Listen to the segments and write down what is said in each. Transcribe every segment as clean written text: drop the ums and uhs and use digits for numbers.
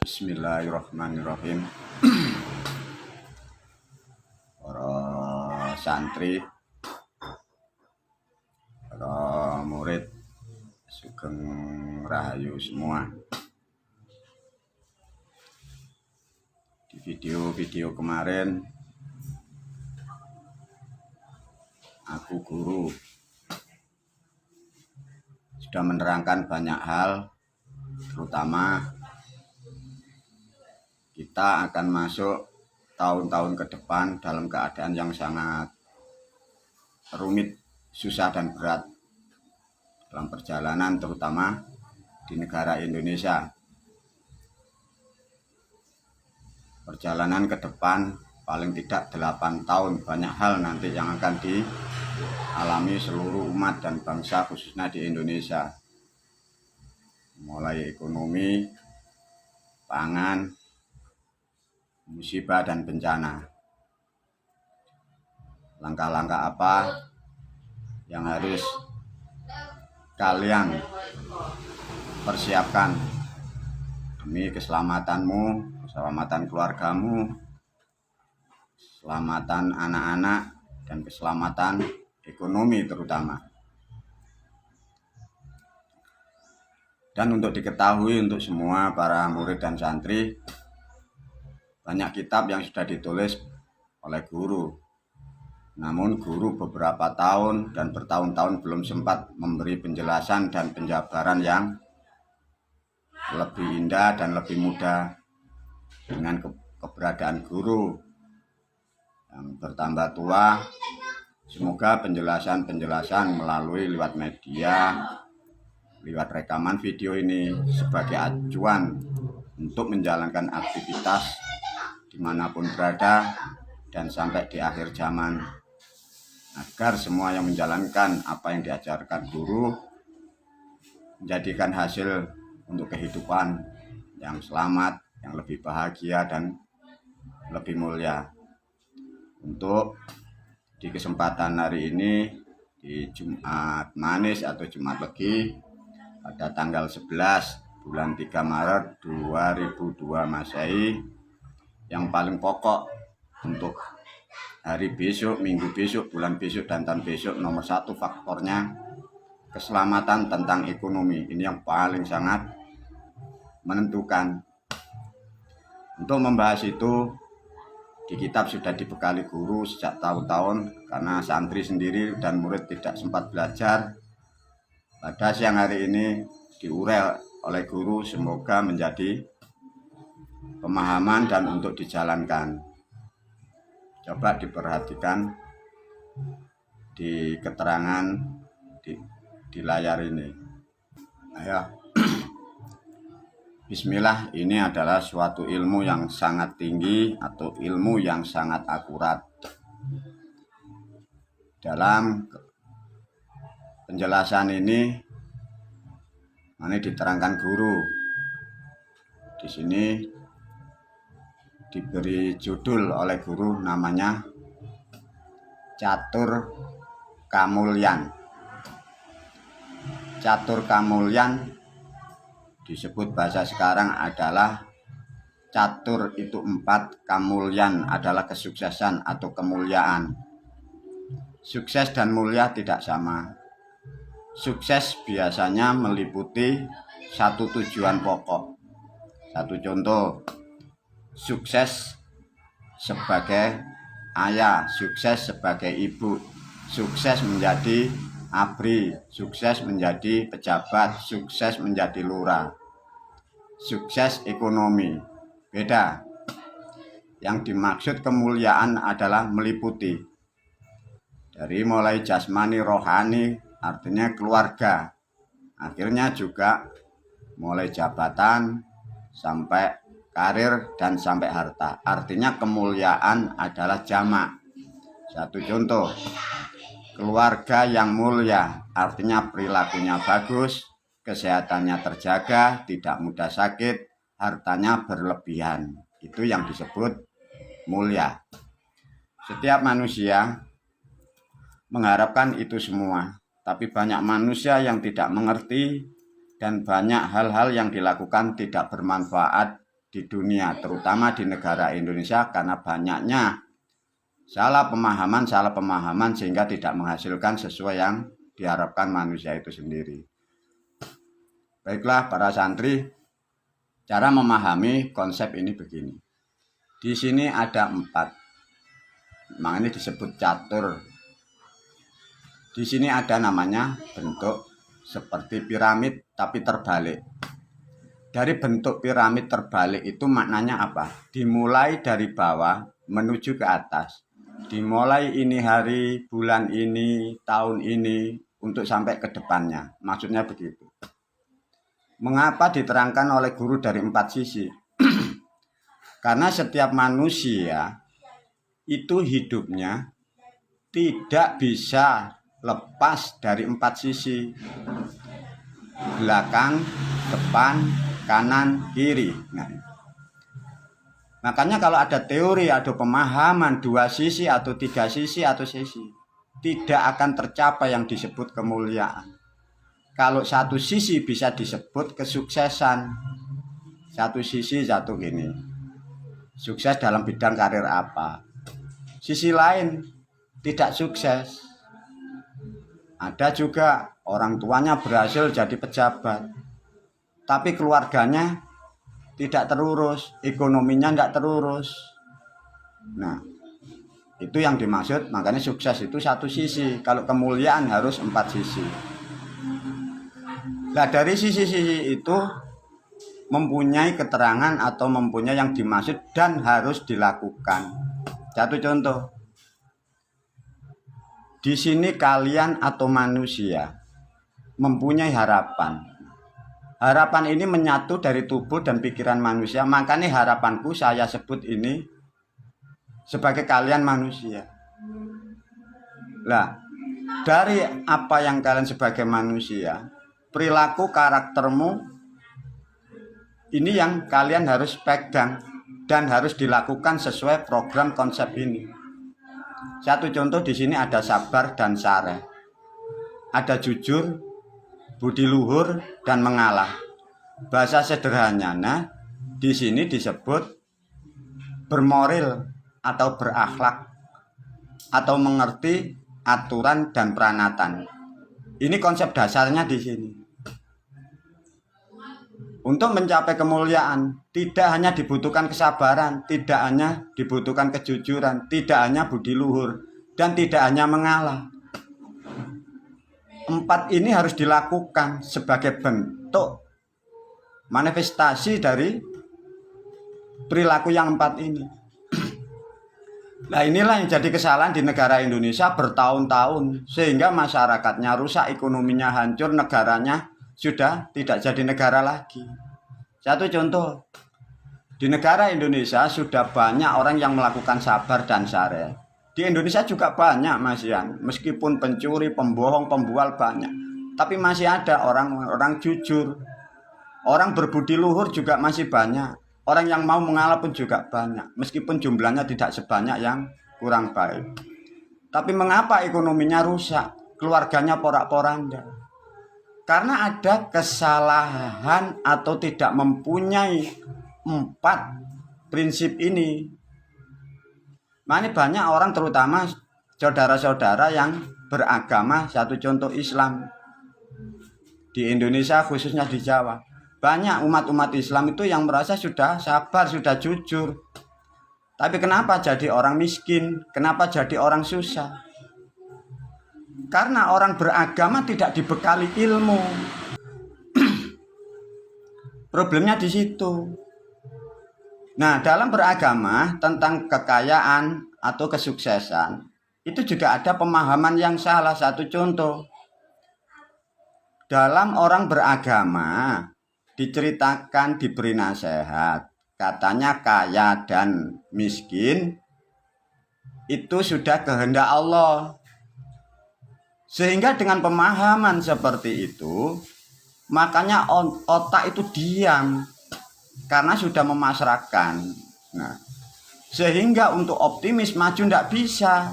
Bismillahirrahmanirrahim. Para santri, para murid, sugeng rahayu semua. Di video-video kemarin, aku guru sudah menerangkan banyak hal, terutama kita akan masuk tahun-tahun ke depan dalam keadaan yang sangat rumit, susah dan berat dalam perjalanan, terutama di negara Indonesia. Perjalanan ke depan paling tidak 8 tahun, banyak hal nanti yang akan dialami seluruh umat dan bangsa, khususnya di Indonesia. Mulai ekonomi, pangan, musibah dan bencana. Langkah-langkah apa yang harus kalian persiapkan demi keselamatanmu, keselamatan keluargamu, keselamatan anak-anak, dan keselamatan ekonomi terutama. Dan untuk diketahui untuk semua para murid dan santri, banyak kitab yang sudah ditulis oleh guru. Namun guru beberapa tahun dan bertahun-tahun belum sempat memberi penjelasan dan penjabaran yang lebih indah dan lebih mudah. Dengan keberadaan guru yang bertambah tua, semoga penjelasan-penjelasan melalui lewat media, lewat rekaman video ini sebagai acuan untuk menjalankan aktivitas dimanapun berada dan sampai di akhir zaman, agar semua yang menjalankan apa yang diajarkan guru menjadikan hasil untuk kehidupan yang selamat, yang lebih bahagia dan lebih mulia. Untuk di kesempatan hari ini, di Jumat Manis atau Jumat Legi pada tanggal 11 bulan 3 Maret 2002 Masehi, yang paling pokok untuk hari besok, minggu besok, bulan besok, dan tahun besok, nomor satu faktornya keselamatan tentang ekonomi. Ini yang paling sangat menentukan. Untuk membahas itu, di kitab sudah dibekali guru sejak tahun-tahun, karena santri sendiri dan murid tidak sempat belajar. Pada siang hari ini diurai oleh guru, semoga menjadi pemahaman dan untuk dijalankan. Coba diperhatikan di keterangan di layar ini. Ayo. Bismillah, ini adalah suatu ilmu yang sangat tinggi atau ilmu yang sangat akurat. Dalam penjelasan ini diterangkan guru. Di sini diberi judul oleh guru, namanya Catur Kamulyan. Catur Kamulyan disebut bahasa sekarang adalah catur itu 4, kamulyan adalah kesuksesan atau kemuliaan. Sukses dan mulia tidak sama. Sukses biasanya meliputi satu tujuan pokok. Satu contoh, sukses sebagai ayah, sukses sebagai ibu, sukses menjadi abri, sukses menjadi pejabat, sukses menjadi lurah. Sukses ekonomi beda. Yang dimaksud kemuliaan adalah meliputi dari mulai jasmani, rohani, artinya keluarga, akhirnya juga mulai jabatan sampai karir dan sampai harta. Artinya kemuliaan adalah jamak. Satu contoh, keluarga yang mulia artinya perilakunya bagus, kesehatannya terjaga, tidak mudah sakit, hartanya berlebihan. Itu yang disebut mulia. Setiap manusia mengharapkan itu semua, tapi banyak manusia yang tidak mengerti dan banyak hal-hal yang dilakukan tidak bermanfaat di dunia, terutama di negara Indonesia, karena banyaknya salah pemahaman sehingga tidak menghasilkan sesuai yang diharapkan manusia itu sendiri. Baiklah para santri, cara memahami konsep ini begini. Di sini ada 4, makanya disebut catur. Di sini ada namanya bentuk seperti piramid tapi terbalik. Dari bentuk piramid terbalik itu maknanya apa? Dimulai dari bawah menuju ke atas. Dimulai ini hari, bulan ini, tahun ini, untuk sampai ke depannya. Maksudnya begitu. Mengapa diterangkan oleh guru dari 4 sisi? Karena setiap manusia itu hidupnya tidak bisa lepas dari 4 sisi. Belakang, depan, kanan, kiri. Nah, makanya kalau ada teori, ada pemahaman 2 sisi atau 3 sisi atau sisi, tidak akan tercapai yang disebut kemuliaan. Kalau 1 sisi bisa disebut kesuksesan. 1 sisi satu gini. Sukses dalam bidang karir apa? Sisi lain tidak sukses. Ada juga orang tuanya berhasil jadi pejabat, tapi keluarganya tidak terurus, ekonominya tidak terurus. Nah, itu yang dimaksud, makanya sukses itu 1 sisi. Kalau kemuliaan harus 4 sisi. Nah, dari sisi-sisi itu mempunyai keterangan atau mempunyai yang dimaksud dan harus dilakukan. Satu contoh. Di sini kalian atau manusia mempunyai harapan. Harapan ini menyatu dari tubuh dan pikiran manusia. Makanya harapanku saya sebut ini sebagai kalian manusia. Lah, dari apa yang kalian sebagai manusia, perilaku karaktermu ini yang kalian harus pegang dan harus dilakukan sesuai program konsep ini. Satu contoh di sini ada sabar dan sareh. Ada jujur, budi luhur dan mengalah. Bahasa sederhananya di sini disebut bermoral atau berakhlak atau mengerti aturan dan peranatan. Ini konsep dasarnya di sini. Untuk mencapai kemuliaan tidak hanya dibutuhkan kesabaran, tidak hanya dibutuhkan kejujuran, tidak hanya budi luhur, dan tidak hanya mengalah. 4 ini harus dilakukan sebagai bentuk manifestasi dari perilaku yang 4 ini. Nah, inilah yang jadi kesalahan di negara Indonesia bertahun-tahun, sehingga masyarakatnya rusak, ekonominya hancur, negaranya sudah tidak jadi negara lagi. Satu contoh, di negara Indonesia sudah banyak orang yang melakukan sabar dan sareh. Di Indonesia juga banyak Mas Yan, meskipun pencuri, pembohong, pembual banyak, tapi masih ada orang-orang jujur. Orang berbudi luhur juga masih banyak. Orang yang mau mengalah pun juga banyak, meskipun jumlahnya tidak sebanyak yang kurang baik. Tapi mengapa ekonominya rusak, keluarganya porak-poranda? Karena ada kesalahan atau tidak mempunyai 4 prinsip ini. Makanya banyak orang, terutama saudara-saudara yang beragama, satu contoh Islam di Indonesia khususnya di Jawa, banyak umat-umat Islam itu yang merasa sudah sabar, sudah jujur. Tapi kenapa jadi orang miskin? Kenapa jadi orang susah? Karena orang beragama tidak dibekali ilmu. Problemnya di situ. Nah, dalam beragama tentang kekayaan atau kesuksesan, itu juga ada pemahaman yang salah. Satu contoh, dalam orang beragama diceritakan, diberi nasihat, katanya kaya dan miskin itu sudah kehendak Allah. Sehingga dengan pemahaman seperti itu, makanya otak itu diam karena sudah memasrahkan. Nah, sehingga untuk optimis maju tidak bisa.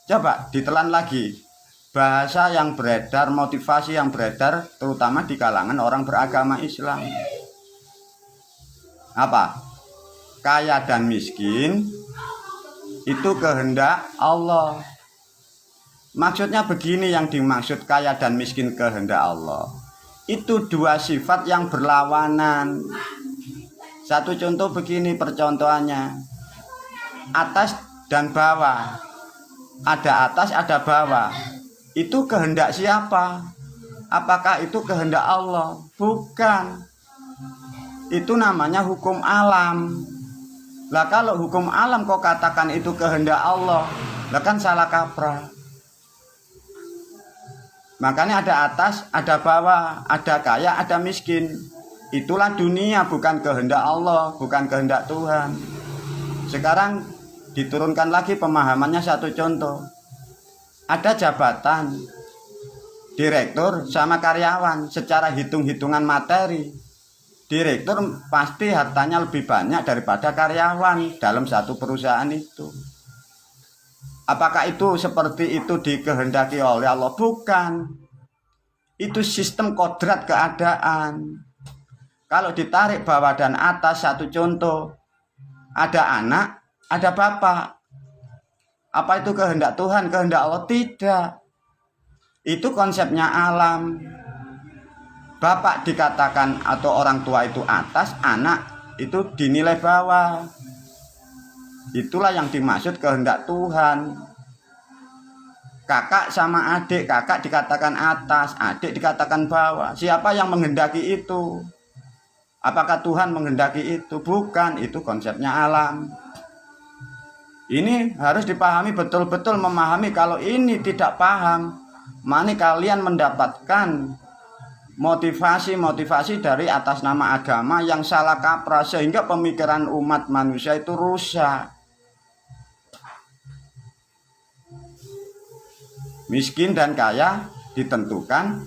Coba ditelan lagi bahasa yang beredar, motivasi yang beredar, terutama di kalangan orang beragama Islam. Apa? Kaya dan miskin itu kehendak Allah. Maksudnya begini, yang dimaksud kaya dan miskin kehendak Allah itu dua sifat yang berlawanan. Satu contoh begini percontohannya, atas dan bawah. Ada atas, ada bawah. Itu kehendak siapa? Apakah itu kehendak Allah? Bukan. Itu namanya hukum alam. Lah kalau hukum alam kau katakan itu kehendak Allah, lah kan salah kaprah. Makanya ada atas, ada bawah, ada kaya, ada miskin. Itulah dunia, bukan kehendak Allah, bukan kehendak Tuhan. Sekarang diturunkan lagi pemahamannya, satu contoh. Ada jabatan direktur sama karyawan, secara hitung-hitungan materi, direktur pasti hartanya lebih banyak daripada karyawan dalam satu perusahaan itu. Apakah itu seperti itu dikehendaki oleh Allah? Bukan. Itu sistem kodrat keadaan. Kalau ditarik bawah dan atas, satu contoh, ada anak, ada bapak. Apa itu kehendak Tuhan, kehendak Allah? Tidak. Itu konsepnya alam. Bapak dikatakan atau orang tua itu atas, anak itu dinilai bawah. Itulah yang dimaksud kehendak Tuhan. Kakak sama adik, kakak dikatakan atas, adik dikatakan bawah. Siapa yang menghendaki itu? Apakah Tuhan menghendaki itu? Bukan, itu konsepnya alam. Ini harus dipahami betul-betul, memahami. Kalau ini tidak paham, mana kalian mendapatkan motivasi dari atas nama agama yang salah kaprah, sehingga pemikiran umat manusia itu rusak. Miskin dan kaya ditentukan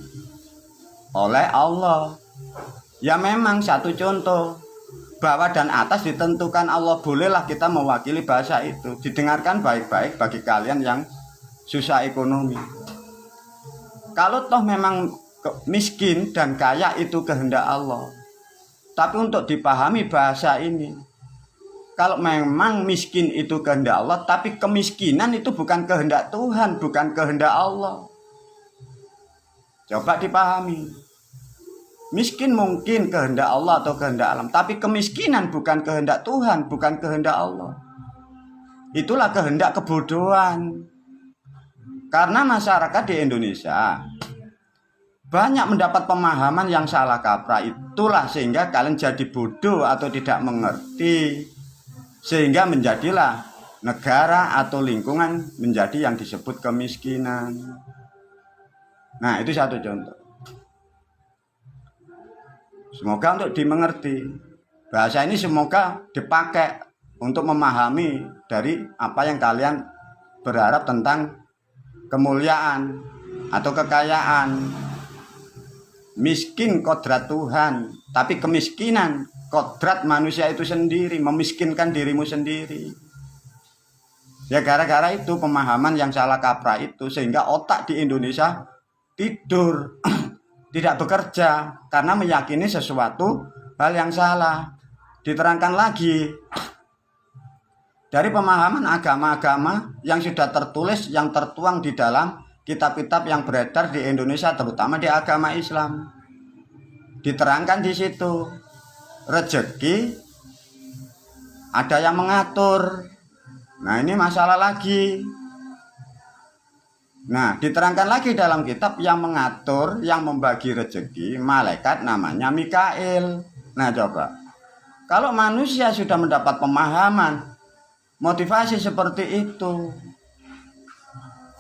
oleh Allah. Ya memang satu contoh, bawah dan atas ditentukan Allah. Bolehlah kita mewakili bahasa itu. Didengarkan baik-baik bagi kalian yang susah ekonomi. Kalau toh memang miskin dan kaya itu kehendak Allah, tapi untuk dipahami bahasa ini, kalau memang miskin itu kehendak Allah, tapi kemiskinan itu bukan kehendak Tuhan, bukan kehendak Allah. Coba dipahami. Miskin mungkin kehendak Allah atau kehendak alam, tapi kemiskinan bukan kehendak Tuhan, bukan kehendak Allah. Itulah kehendak kebodohan. Karena masyarakat di Indonesia banyak mendapat pemahaman yang salah kaprah, itulah sehingga kalian jadi bodoh atau tidak mengerti, sehingga menjadilah negara atau lingkungan menjadi yang disebut kemiskinan. Nah, itu satu contoh. Semoga untuk dimengerti. Bahasa ini semoga dipakai untuk memahami dari apa yang kalian berharap tentang kemuliaan atau kekayaan. Miskin kodrat Tuhan, tapi kemiskinan kodrat manusia itu sendiri, memiskinkan dirimu sendiri. Ya gara-gara itu pemahaman yang salah kaprah itu, sehingga otak di Indonesia tidur, tidak bekerja karena meyakini sesuatu hal yang salah. Diterangkan lagi dari pemahaman agama-agama yang sudah tertulis, yang tertuang di dalam kitab-kitab yang beredar di Indonesia, terutama di agama Islam. Diterangkan di situ, rezeki ada yang mengatur. Nah, ini masalah lagi. Nah, diterangkan lagi dalam kitab yang mengatur, yang membagi rezeki, malaikat namanya Mikail. Nah, coba. Kalau manusia sudah mendapat pemahaman, motivasi seperti itu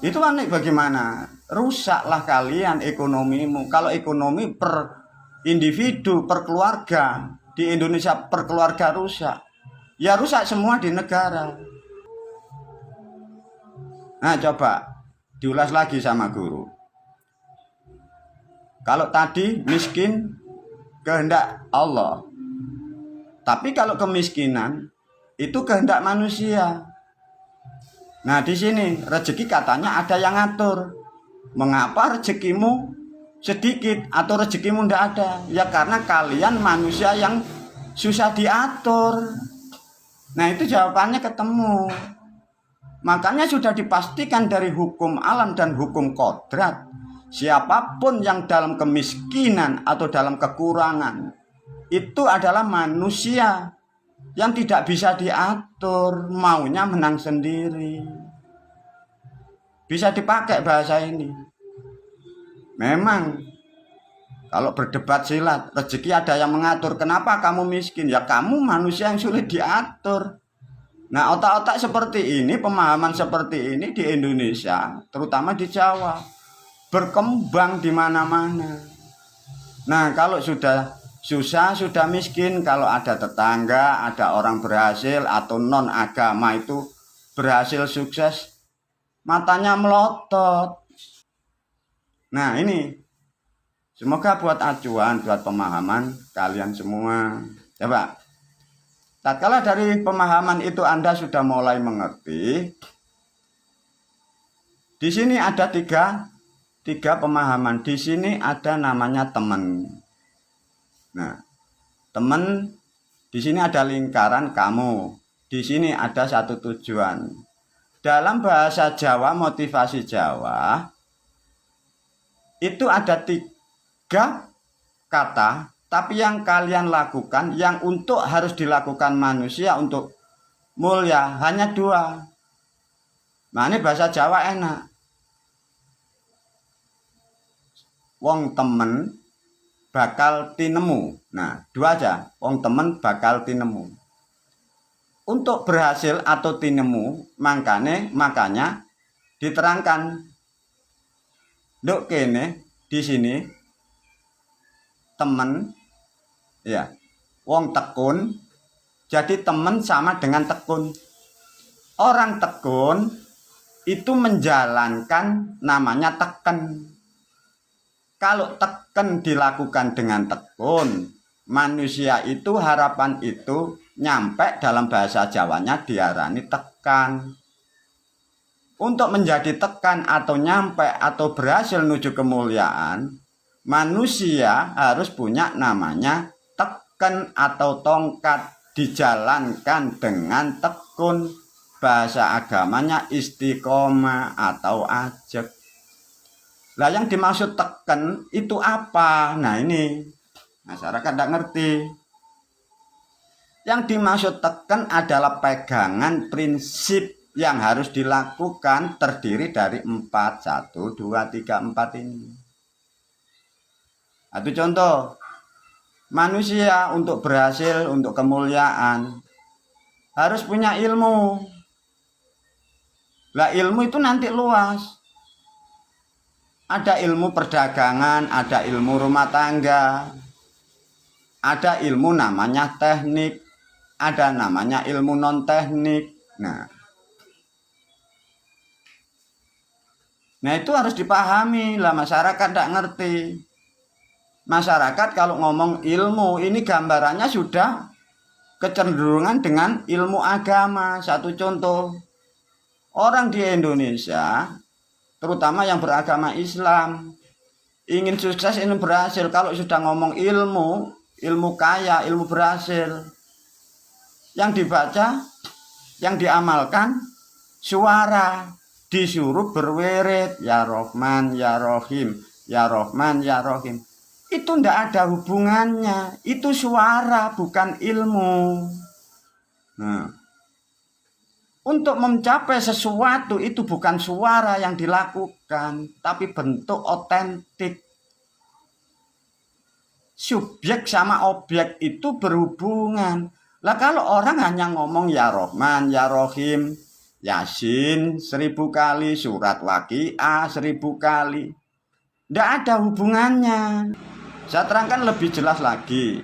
aneh bagaimana? Rusaklah kalian ekonomimu. Kalau ekonomi per individu, per keluarga, di Indonesia per keluarga rusak, ya rusak semua di negara. Nah, coba diulas lagi sama guru. Kalau tadi miskin kehendak Allah, tapi kalau kemiskinan itu kehendak manusia. Nah, di sini rezeki katanya ada yang ngatur. Mengapa rezekimu sedikit atau rezekimu tidak ada? Ya karena kalian manusia yang susah diatur. Nah itu jawabannya ketemu. Makanya sudah dipastikan dari hukum alam dan hukum kodrat, siapapun yang dalam kemiskinan atau dalam kekurangan, itu adalah manusia yang tidak bisa diatur, maunya menang sendiri. Bisa dipakai bahasa ini. Memang kalau berdebat silat, rezeki ada yang mengatur. Kenapa kamu miskin? Ya kamu manusia yang sulit diatur. Nah, otak-otak seperti ini, pemahaman seperti ini di Indonesia, terutama di Jawa, berkembang di mana-mana. Nah, kalau sudah susah, sudah miskin, kalau ada tetangga, ada orang berhasil atau non agama itu berhasil sukses, matanya melotot. Nah, ini semoga buat acuan, buat pemahaman kalian semua. Coba. Tatkala dari pemahaman itu Anda sudah mulai mengerti, di sini ada tiga pemahaman. Di sini ada namanya teman. Nah, teman di sini ada lingkaran kamu. Di sini ada satu tujuan. Dalam bahasa Jawa, motivasi Jawa, itu ada tiga kata. Tapi yang kalian lakukan, yang untuk harus dilakukan manusia untuk mulia, hanya dua. Nah ini bahasa Jawa enak. Wong temen bakal tinemu. Nah dua aja, wong temen bakal tinemu. Untuk berhasil atau tinemu, makanya diterangkan. Duk kene di sini temen. Ya, wong tekun, jadi teman sama dengan tekun. Orang tekun itu menjalankan namanya teken. Kalau teken dilakukan dengan tekun, manusia itu harapan itu nyampe dalam bahasa Jawanya diarani tekan. Untuk menjadi tekan atau nyampe atau berhasil menuju kemuliaan, manusia harus punya namanya teken atau tongkat, dijalankan dengan tekun. Bahasa agamanya istiqomah atau ajek. Lah yang dimaksud teken itu apa? Nah ini masyarakat tidak ngerti. Yang dimaksud teken adalah pegangan prinsip yang harus dilakukan, terdiri dari 4. 1, 2, 3, 4 ini. Itu contoh. Manusia untuk berhasil, untuk kemuliaan, harus punya ilmu. Lah ilmu itu nanti luas. Ada ilmu perdagangan, ada ilmu rumah tangga, ada ilmu namanya teknik, ada namanya ilmu non teknik. Nah itu harus dipahami lah, masyarakat tidak ngerti. Masyarakat kalau ngomong ilmu ini gambarannya sudah kecenderungan dengan ilmu agama. Satu contoh, orang di Indonesia terutama yang beragama Islam ingin sukses, ingin berhasil, kalau sudah ngomong ilmu kaya, ilmu berhasil, yang dibaca, yang diamalkan suara, disuruh berwirid ya Rahman ya Rahim, ya Rahman ya Rahim. Itu tidak ada hubungannya, itu suara bukan ilmu. Nah, untuk mencapai sesuatu itu bukan suara yang dilakukan, tapi bentuk otentik. Subjek sama objek itu berhubungan. Lah kalau orang hanya ngomong ya Rahman, ya Rahim, Yasin 1000 kali, surat Waqiah 1000 kali, tidak ada hubungannya. Saya terangkan lebih jelas lagi.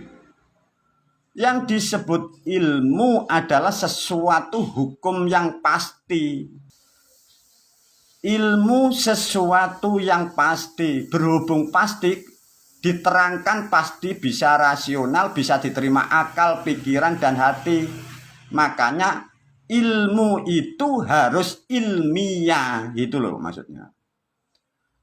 Yang disebut ilmu adalah sesuatu hukum yang pasti. Ilmu sesuatu yang pasti, berhubung pasti, diterangkan pasti, bisa rasional, bisa diterima akal, pikiran, dan hati. Makanya ilmu itu harus ilmiah, gitu loh maksudnya.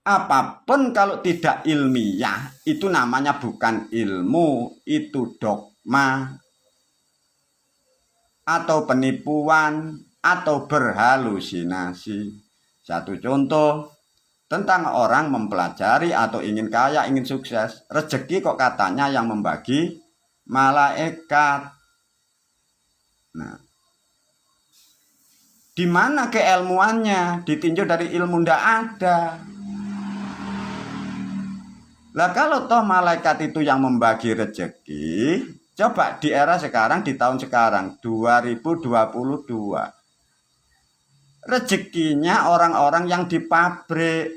Apapun kalau tidak ilmiah, itu namanya bukan ilmu, itu dogma. atau penipuan, atau berhalusinasi. Satu contoh tentang orang mempelajari atau ingin kaya, ingin sukses. Rezeki kok katanya yang membagi malaikat. Nah, di mana keilmuannya? Ditinjau dari ilmu ndak ada. Lah kalau toh malaikat itu yang membagi rezeki, coba di era sekarang, di tahun sekarang 2022. Rezekinya orang-orang yang di pabrik,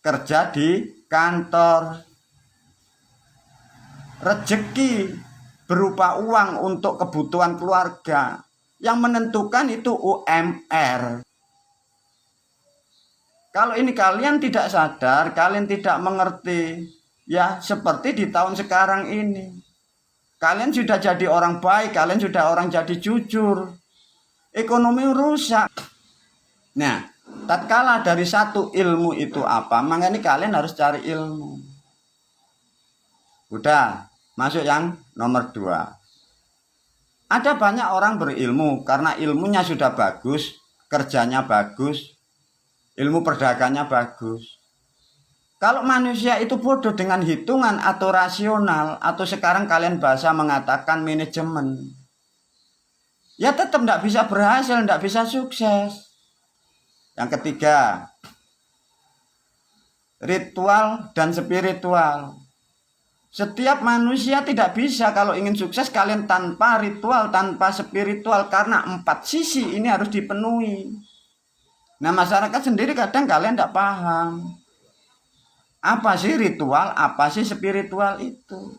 kerja di kantor. Rezeki berupa uang untuk kebutuhan keluarga. Yang menentukan itu UMR. Kalau ini kalian tidak sadar, kalian tidak mengerti, ya seperti di tahun sekarang ini. Kalian sudah jadi orang baik, kalian sudah orang jadi jujur. Ekonomi rusak. Nah, tatkala dari satu ilmu itu apa, makanya kalian harus cari ilmu. Udah, masuk yang nomor 2. Ada banyak orang berilmu karena ilmunya sudah bagus, kerjanya bagus, ilmu perdagangnya bagus. Kalau manusia itu bodoh dengan hitungan atau rasional, atau sekarang kalian bahasa mengatakan manajemen, ya tetap tidak bisa berhasil, tidak bisa sukses. Yang ketiga, ritual dan spiritual. Setiap manusia tidak bisa kalau ingin sukses kalian tanpa ritual, tanpa spiritual, karena 4 sisi ini harus dipenuhi. Nah, masyarakat sendiri kadang kalian tidak paham. Apa sih ritual, apa sih spiritual itu?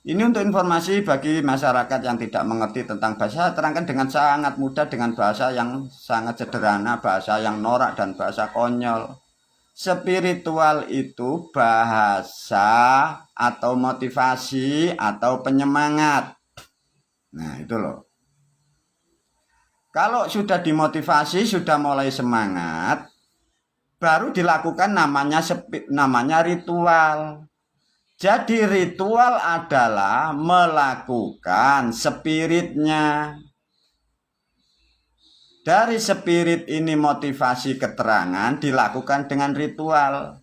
Ini untuk informasi bagi masyarakat yang tidak mengerti tentang bahasa, terangkan dengan sangat mudah, dengan bahasa yang sangat sederhana, bahasa yang norak dan bahasa konyol. Spiritual itu bahasa atau motivasi atau penyemangat. Nah, itu loh. Kalau sudah dimotivasi, sudah mulai semangat, baru dilakukan namanya ritual. Jadi ritual adalah melakukan spiritnya. Dari spirit ini motivasi keterangan dilakukan dengan ritual.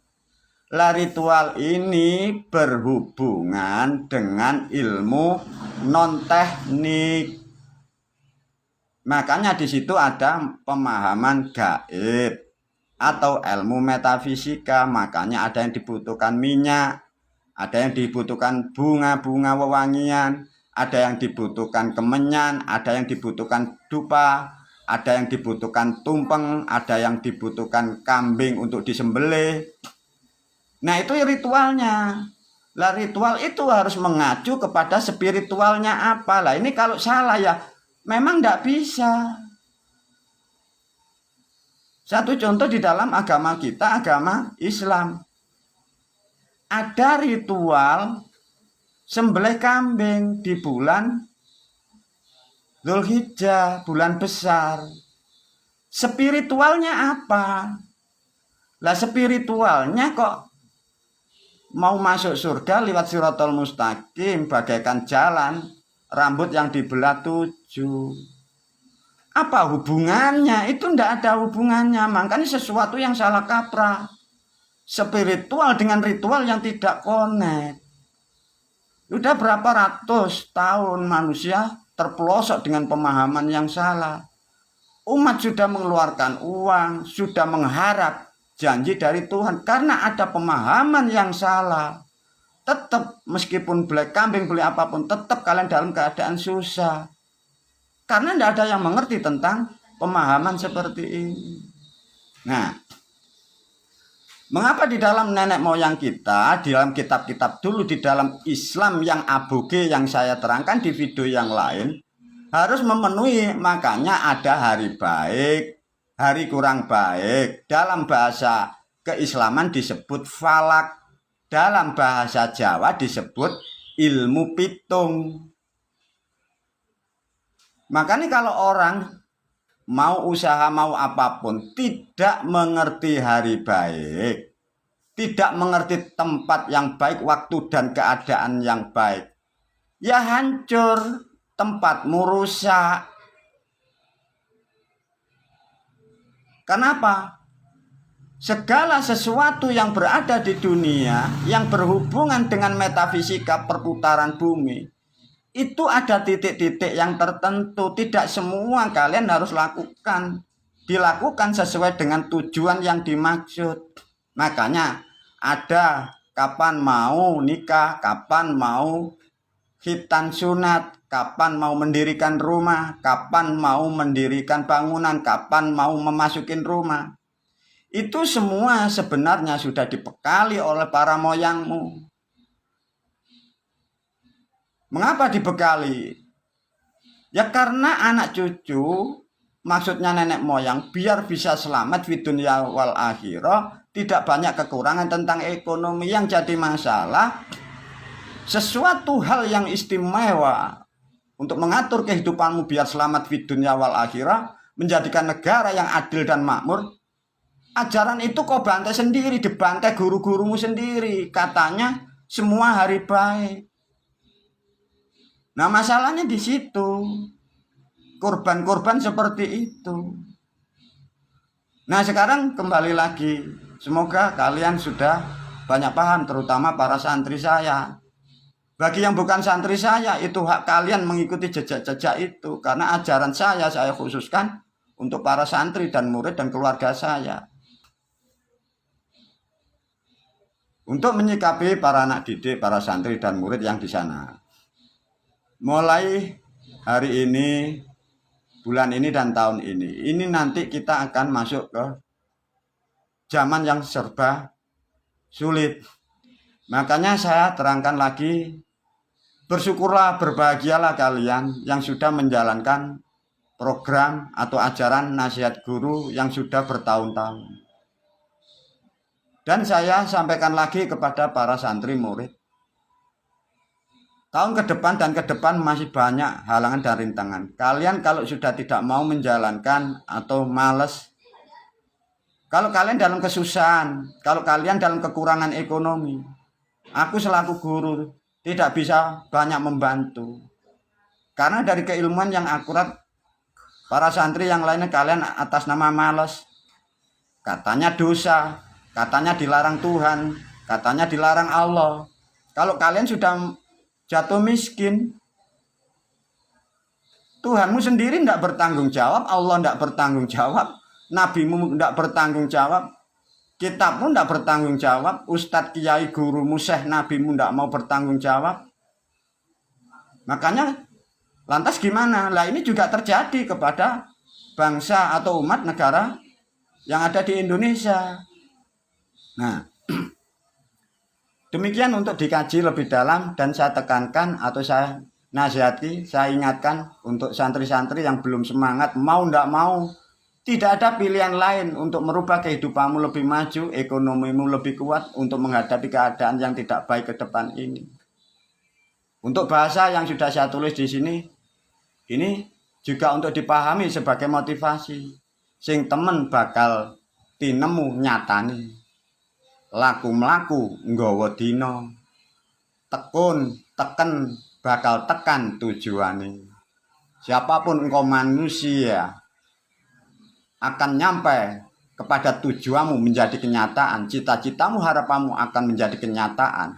Lah ritual ini berhubungan dengan ilmu non-teknik. Makanya di situ ada pemahaman gaib atau ilmu metafisika. Makanya ada yang dibutuhkan minyak, ada yang dibutuhkan bunga-bunga wewangian, ada yang dibutuhkan kemenyan, ada yang dibutuhkan dupa, ada yang dibutuhkan tumpeng, ada yang dibutuhkan kambing untuk disembelih. Nah, itu ritualnya. Lah ritual itu harus mengacu kepada spiritualnya apa. Lah ini kalau salah ya memang tidak bisa. Satu contoh di dalam agama kita, agama Islam. Ada ritual sembelih kambing di bulan Dzulhijjah, bulan besar. Spiritualnya apa? Lah spiritualnya kok mau masuk surga lewat Shirathul Mustaqim, bagaikan jalan, rambut yang dibelah 7. Apa hubungannya? Itu ndak ada hubungannya. Makanya sesuatu yang salah kaprah. Spiritual dengan ritual yang tidak connect. Udah berapa ratus tahun manusia terpelosok dengan pemahaman yang salah. Umat sudah mengeluarkan uang, sudah mengharap janji dari Tuhan karena ada pemahaman yang salah. Tetap meskipun beli kambing, beli apapun, tetap kalian dalam keadaan susah. Karena tidak ada yang mengerti tentang pemahaman seperti ini. Nah, mengapa di dalam nenek moyang kita, di dalam kitab-kitab dulu, di dalam Islam yang aboge yang saya terangkan di video yang lain, harus memenuhi, makanya ada hari baik, hari kurang baik. Dalam bahasa keislaman disebut falak, dalam bahasa Jawa disebut ilmu pitung. Makanya kalau orang mau usaha, mau apapun, tidak mengerti hari baik, tidak mengerti tempat yang baik, waktu dan keadaan yang baik, ya hancur, tempatmu rusak. Kenapa? Segala sesuatu yang berada di dunia yang berhubungan dengan metafisika perputaran bumi itu ada titik-titik yang tertentu. Tidak semua kalian harus lakukan. Dilakukan sesuai dengan tujuan yang dimaksud. Makanya ada kapan mau nikah, kapan mau khitan sunat, kapan mau mendirikan rumah, kapan mau mendirikan bangunan, kapan mau memasukin rumah. Itu semua sebenarnya sudah dibekali oleh para moyangmu. Mengapa dibekali? Ya karena anak cucu, maksudnya nenek moyang, biar bisa selamat di dunia wal akhirah, tidak banyak kekurangan tentang ekonomi. Yang jadi masalah, sesuatu hal yang istimewa untuk mengatur kehidupanmu biar selamat di dunia wal akhirah, menjadikan negara yang adil dan makmur. Ajaran itu kau bantai sendiri, dibantai guru-gurumu sendiri. Katanya semua hari baik. Nah masalahnya di situ. Korban-korban seperti itu. Nah sekarang kembali lagi. Semoga kalian sudah banyak paham, terutama para santri saya. Bagi yang bukan santri saya, itu hak kalian mengikuti jejak-jejak itu. Karena ajaran saya khususkan untuk para santri dan murid dan keluarga saya. Untuk menyikapi para anak didik, para santri dan murid yang di sana. Mulai hari ini, bulan ini dan tahun ini nanti kita akan masuk ke zaman yang serba sulit. Makanya saya terangkan lagi, bersyukurlah, berbahagialah kalian yang sudah menjalankan program atau ajaran nasihat guru yang sudah bertahun-tahun. Dan saya sampaikan lagi kepada para santri murid. Tahun ke depan dan ke depan masih banyak halangan dan rintangan. Kalian kalau sudah tidak mau menjalankan atau malas, kalau kalian dalam kesusahan, kalau kalian dalam kekurangan ekonomi, aku selaku guru tidak bisa banyak membantu. Karena dari keilmuan yang akurat, para santri yang lainnya kalian atas nama malas, katanya dosa, katanya dilarang Tuhan, katanya dilarang Allah. Kalau kalian sudah jatuh miskin, Tuhanmu sendiri tidak bertanggung jawab, Allah tidak bertanggung jawab, nabimu tidak bertanggung jawab, kitabmu tidak bertanggung jawab, ustadz, kiai, gurumu, syekh, nabimu tidak mau bertanggung jawab. Makanya lantas gimana? Lah ini juga terjadi kepada bangsa atau umat negara yang ada di Indonesia. Nah, demikian untuk dikaji lebih dalam dan saya tekankan atau saya nasihati, saya ingatkan untuk santri-santri yang belum semangat, mau ndak mau, tidak ada pilihan lain untuk merubah kehidupanmu lebih maju, ekonomimu lebih kuat untuk menghadapi keadaan yang tidak baik ke depan ini. Untuk bahasa yang sudah saya tulis di sini, ini juga untuk dipahami sebagai motivasi. Sing temen bakal tinemu nyatani. Laku melaku nggawa dina, tekun teken bakal tekan tujuane. Siapapun engkau manusia akan nyampe kepada tujuanmu menjadi kenyataan. Cita-citamu, harapanmu akan menjadi kenyataan.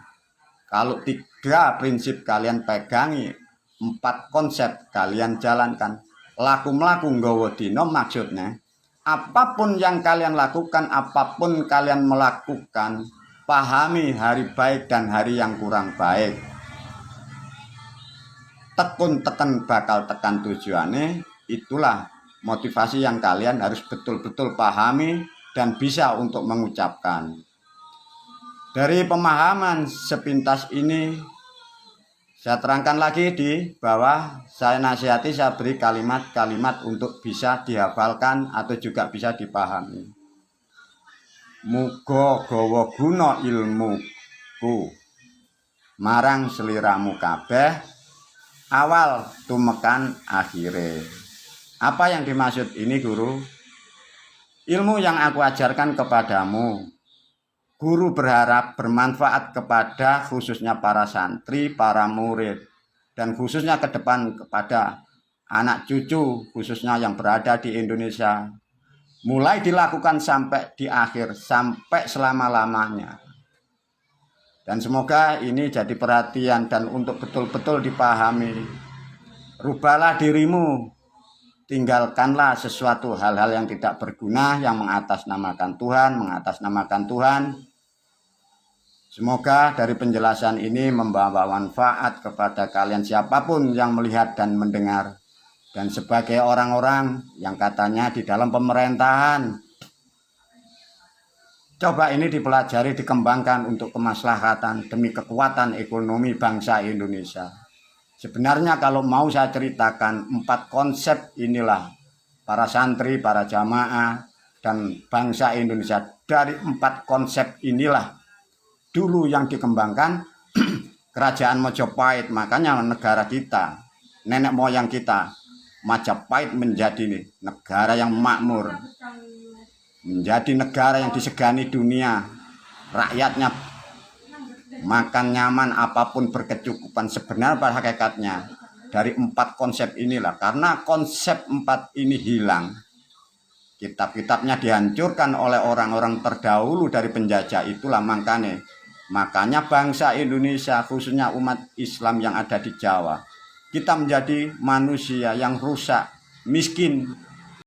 Kalau 3 prinsip kalian pegangi, 4 konsep kalian jalankan. Laku melaku nggawa dina maksudnya apapun yang kalian lakukan, apapun kalian melakukan, pahami hari baik dan hari yang kurang baik. Tekun teken bakal tekan tujuannya, itulah motivasi yang kalian harus betul-betul pahami dan bisa untuk mengucapkan. Dari pemahaman sepintas ini, saya terangkan lagi di bawah, saya nasihati, saya beri kalimat-kalimat untuk bisa dihafalkan atau juga bisa dipahami. Muga gawa guna ilmuku marang seliramu kabeh, awal tumekan akhire. Apa yang dimaksud ini, guru? Ilmu yang aku ajarkan kepadamu, guru berharap bermanfaat kepada khususnya para santri, para murid. dan khususnya ke depan kepada anak cucu khususnya yang berada di Indonesia, mulai dilakukan sampai di akhir, sampai selama-lamanya. Dan semoga ini jadi perhatian dan untuk betul-betul dipahami. Rubahlah dirimu, tinggalkanlah sesuatu hal-hal yang tidak berguna, yang mengatasnamakan Tuhan. Semoga dari penjelasan ini membawa manfaat kepada kalian siapapun yang melihat dan mendengar. Dan sebagai orang-orang yang katanya di dalam pemerintahan, coba ini dipelajari, dikembangkan untuk kemaslahatan demi kekuatan ekonomi bangsa Indonesia. Sebenarnya kalau mau saya ceritakan 4 konsep inilah para santri, para jamaah, dan bangsa Indonesia. Dari 4 konsep inilah dulu yang dikembangkan kerajaan Majapahit. Makanya negara kita, nenek moyang kita, Majapahit menjadi negara yang makmur, menjadi negara yang disegani dunia, rakyatnya makan nyaman, apapun berkecukupan. Sebenarnya pada hakikatnya dari 4 konsep inilah, karena konsep 4 ini hilang, kitab-kitabnya dihancurkan oleh orang-orang terdahulu dari penjajah, itulah makanya bangsa Indonesia khususnya umat Islam yang ada di Jawa, kita menjadi manusia yang rusak, miskin,